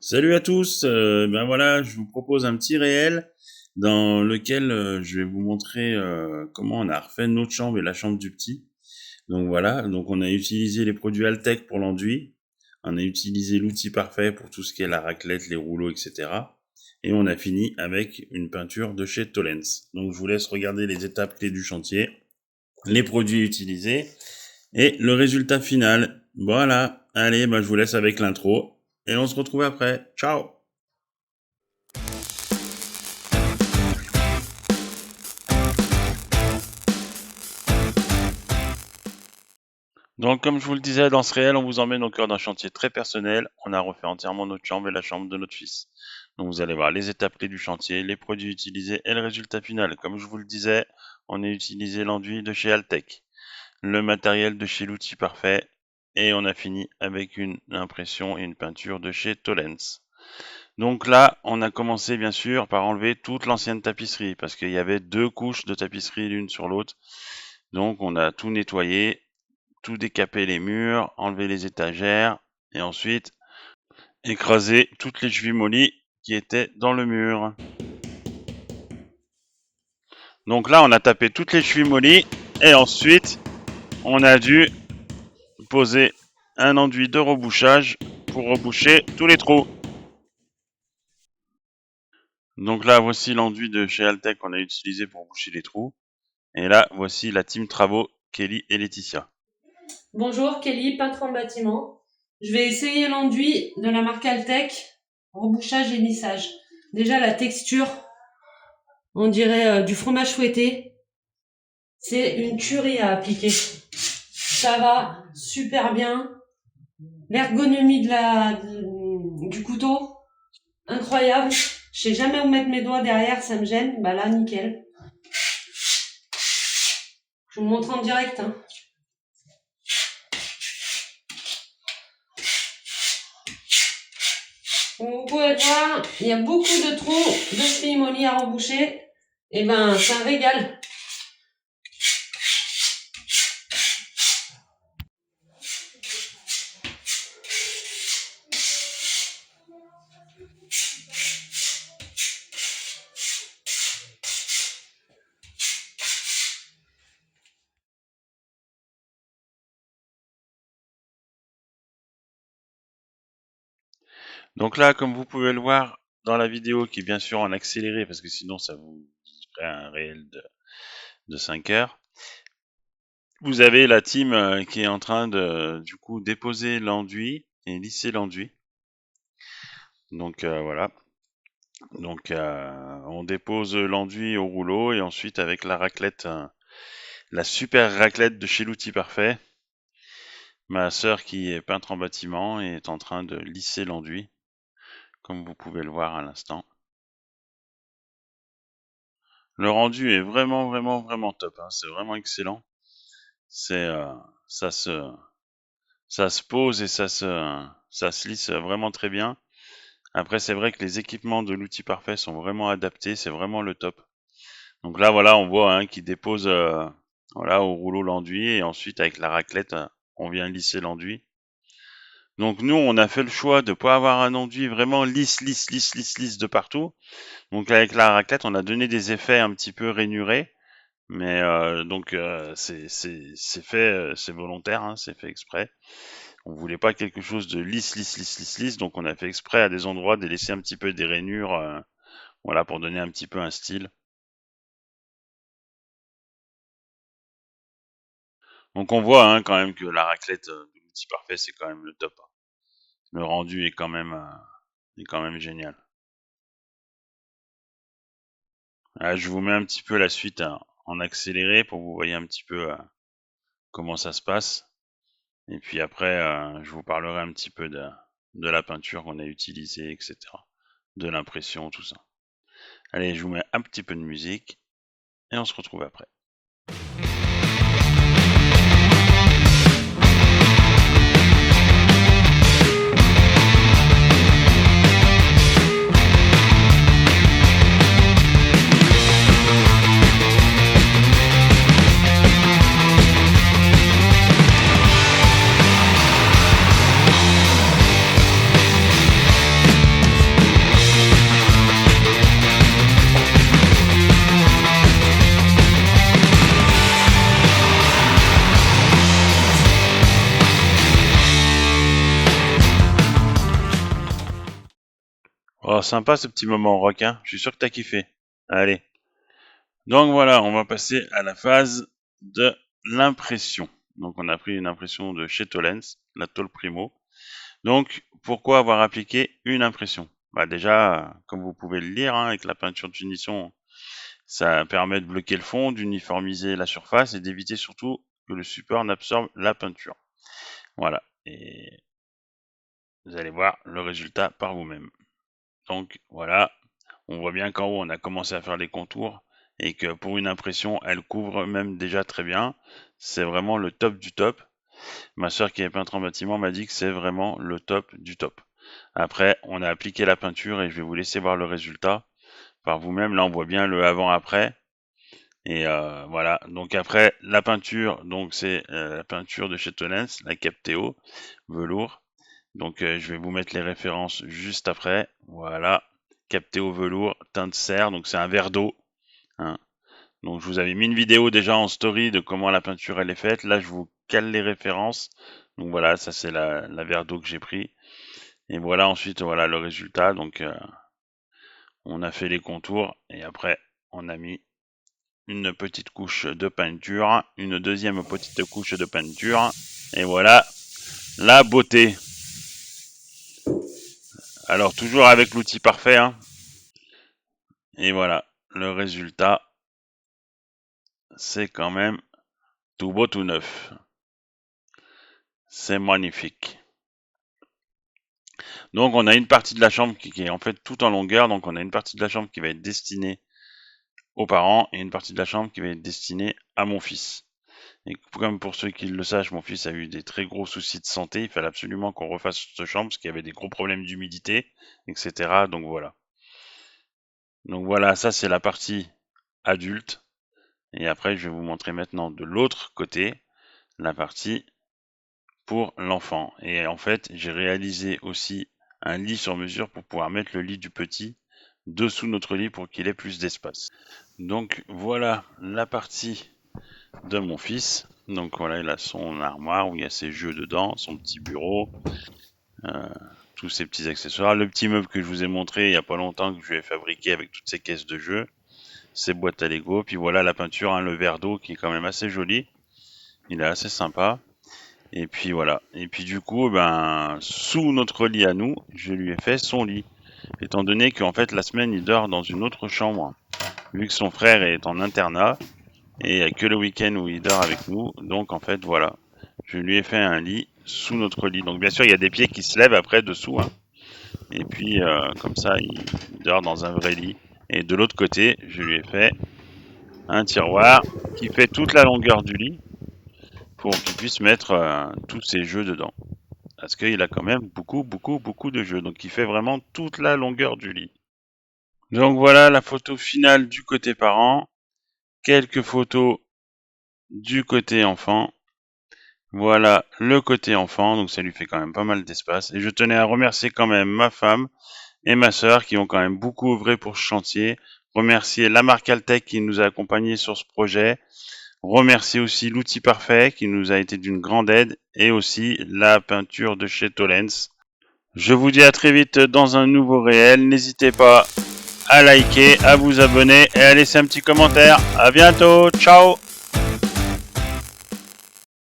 Salut à tous, ben voilà, je vous propose un petit réel dans lequel je vais vous montrer comment on a refait notre chambre et la chambre du petit. Donc voilà, donc on a utilisé les produits Altec pour l'enduit, on a utilisé l'outil parfait pour tout ce qui est la raclette, les rouleaux, etc. Et on a fini avec une peinture de chez Tollens. Donc je vous laisse regarder les étapes clés du chantier, les produits utilisés et le résultat final. Voilà, allez, ben je vous laisse avec l'intro et on se retrouve après. Ciao! Donc, comme je vous le disais, dans ce réel, on vous emmène au cœur d'un chantier très personnel. On a refait entièrement notre chambre et la chambre de notre fils. Donc, vous allez voir les étapes clés du chantier, les produits utilisés et le résultat final. Comme je vous le disais, on a utilisé l'enduit de chez Altec, le matériel de chez l'outil parfait, et on a fini avec une impression et une peinture de chez Tollens. Donc là, on a commencé bien sûr par enlever toute l'ancienne tapisserie, parce qu'il y avait 2 couches de tapisserie l'une sur l'autre. Donc, on a tout nettoyé, tout décaper les murs, enlever les étagères et ensuite écraser toutes les chevilles mollies qui étaient dans le mur. Donc là, on a tapé toutes les chevilles mollies et ensuite on a dû poser un enduit de rebouchage pour reboucher tous les trous. Donc là, voici l'enduit de chez Altec qu'on a utilisé pour boucher les trous. Et là, voici la team travaux Kelly et Laetitia. Bonjour, Kelly, peintre en bâtiment. Je vais essayer l'enduit de la marque Altec, rebouchage et lissage. Déjà, la texture, on dirait du fromage fouetté. C'est une tuerie à appliquer. Ça va super bien. L'ergonomie du couteau, incroyable. Je sais jamais où mettre mes doigts derrière, ça me gêne. Bah là, nickel. Je vous montre en direct, hein. Vous pouvez voir, il y a beaucoup de trous de chevilles mollies à reboucher. Et ben, c'est un régal. Donc là, comme vous pouvez le voir dans la vidéo, qui est bien sûr en accéléré, parce que sinon ça vous ferait un réel de 5 heures, vous avez la team qui est en train de, du coup, déposer l'enduit et lisser l'enduit. Donc voilà. Donc on dépose l'enduit au rouleau et ensuite avec la raclette, la super raclette de chez l'outil parfait, ma sœur qui est peintre en bâtiment est en train de lisser l'enduit, comme vous pouvez le voir à l'instant. Le rendu est vraiment, vraiment, vraiment top, hein. C'est vraiment excellent. C'est ça se pose et ça se lisse vraiment très bien. Après, c'est vrai que les équipements de l'outil parfait sont vraiment adaptés, c'est vraiment le top. Donc là, voilà, on voit hein, qu'il dépose voilà, au rouleau l'enduit et ensuite avec la raclette, on vient lisser l'enduit. Donc nous, on a fait le choix de pas avoir un enduit vraiment lisse de partout. Donc avec la raclette, on a donné des effets un petit peu rainurés. Mais donc c'est fait, c'est volontaire, hein, c'est fait exprès. On voulait pas quelque chose de lisse, donc on a fait exprès à des endroits de laisser un petit peu des rainures, voilà, pour donner un petit peu un style. Donc on voit hein, quand même que la raclette de l'outil parfait, c'est quand même le top, hein. Le rendu est quand même génial. Là, je vous mets un petit peu la suite hein, en accéléré pour que vous voyez un petit peu comment ça se passe. Et puis après, je vous parlerai un petit peu de la peinture qu'on a utilisée, etc. De l'impression, tout ça. Allez, je vous mets un petit peu de musique et on se retrouve après. Oh, sympa ce petit moment rock, hein. Je suis sûr que t'as kiffé. Allez. Donc voilà, on va passer à la phase de l'impression. Donc on a pris une impression de chez Tollens, la tôle Primo. Donc pourquoi avoir appliqué une impression? Bah déjà, comme vous pouvez le lire, hein, avec la peinture de finition, ça permet de bloquer le fond, d'uniformiser la surface et d'éviter surtout que le support n'absorbe la peinture. Voilà, et vous allez voir le résultat par vous-même. Donc voilà, on voit bien qu'en haut on a commencé à faire les contours et que pour une impression elle couvre même déjà très bien. C'est vraiment le top du top. Ma soeur qui est peintre en bâtiment m'a dit que c'est vraiment le top du top. Après on a appliqué la peinture et je vais vous laisser voir le résultat par vous-même. Là on voit bien le avant-après. Et voilà, donc après la peinture, donc c'est la peinture de chez Tonens, la Capteo velours. Donc je vais vous mettre les références juste après. Voilà, Capteo velours, teinte serre, donc c'est un verre d'eau, hein. Donc je vous avais mis une vidéo déjà en story de comment la peinture elle est faite. Là je vous cale les références. Donc voilà, ça c'est la verre d'eau que j'ai pris. Et voilà ensuite voilà le résultat. Donc on a fait les contours et après on a mis une petite couche de peinture, une deuxième petite couche de peinture, et voilà la beauté. Alors toujours avec l'outil parfait, hein. Et voilà, le résultat, c'est quand même tout beau, tout neuf. C'est magnifique. Donc on a une partie de la chambre qui est en fait tout en longueur, donc on a une partie de la chambre qui va être destinée aux parents et une partie de la chambre qui va être destinée à mon fils. Et comme pour ceux qui le sachent, mon fils a eu des très gros soucis de santé. Il fallait absolument qu'on refasse cette chambre parce qu'il y avait des gros problèmes d'humidité, etc. Donc voilà. Donc voilà, ça c'est la partie adulte. Et après, je vais vous montrer maintenant de l'autre côté la partie pour l'enfant. Et en fait, j'ai réalisé aussi un lit sur mesure pour pouvoir mettre le lit du petit dessous notre lit pour qu'il ait plus d'espace. Donc voilà la partie de mon fils. Donc voilà, il a son armoire où il y a ses jeux dedans, son petit bureau, tous ses petits accessoires. Le petit meuble que je vous ai montré il n'y a pas longtemps que je lui ai fabriqué avec toutes ses caisses de jeux, ses boîtes à Lego. Puis voilà la peinture, hein, le verre d'eau qui est quand même assez joli. Il est assez sympa. Et puis voilà. Et puis du coup, ben, sous notre lit à nous, je lui ai fait son lit. Étant donné qu'en fait la semaine il dort dans une autre chambre, vu que son frère est en internat, et il n'y a que le week-end où il dort avec nous. Donc en fait voilà, je lui ai fait un lit sous notre lit. Donc bien sûr il y a des pieds qui se lèvent après dessous, hein. Et puis comme ça il dort dans un vrai lit. Et de l'autre côté je lui ai fait un tiroir qui fait toute la longueur du lit pour qu'il puisse mettre tous ses jeux dedans. Parce qu'il a quand même beaucoup de jeux. Donc il fait vraiment toute la longueur du lit. Donc voilà la photo finale du côté parent. Quelques photos du côté enfant. Voilà le côté enfant, donc ça lui fait quand même pas mal d'espace. Et je tenais à remercier quand même ma femme et ma sœur qui ont quand même beaucoup œuvré pour ce chantier. Remercier la marque Altec qui nous a accompagnés sur ce projet. Remercier aussi l'outil parfait qui nous a été d'une grande aide et aussi la peinture de chez Tollens. Je vous dis à très vite dans un nouveau réel. N'hésitez pas à liker, à vous abonner et à laisser un petit commentaire. À bientôt. Ciao.